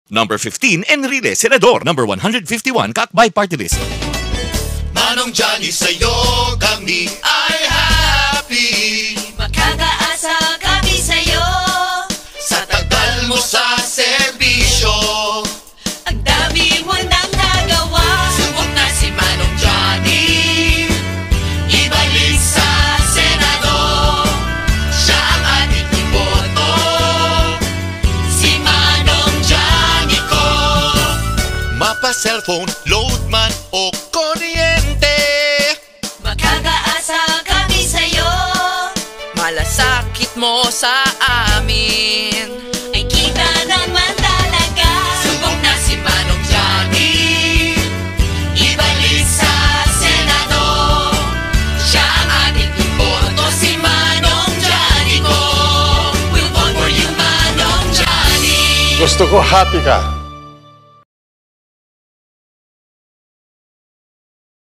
Number 15, Enrile Senador. Number 151, Kakbay Party List. Manong Johnny, sa'yo kami ay happy. Makakaasa kami sa'yo. Sa tagal mo sa serbisyo, Ang dami mo nang nagawa. subok na si Manong Johnny. Ibalik sa Senado, siya ang ating iboto. Si Manong Johnny ko. Mapa, cellphone, load man o kuryente. Makakaasa kami sa'yo. Malasakit mo sa amin. Ay kita naman talaga. Subok na si Manong Johnny. Ibalik sa Senado, siya ang ating iboto. Si Manong Johnny ko. We'll vote for you, Manong Johnny. Gusto ko happy ka.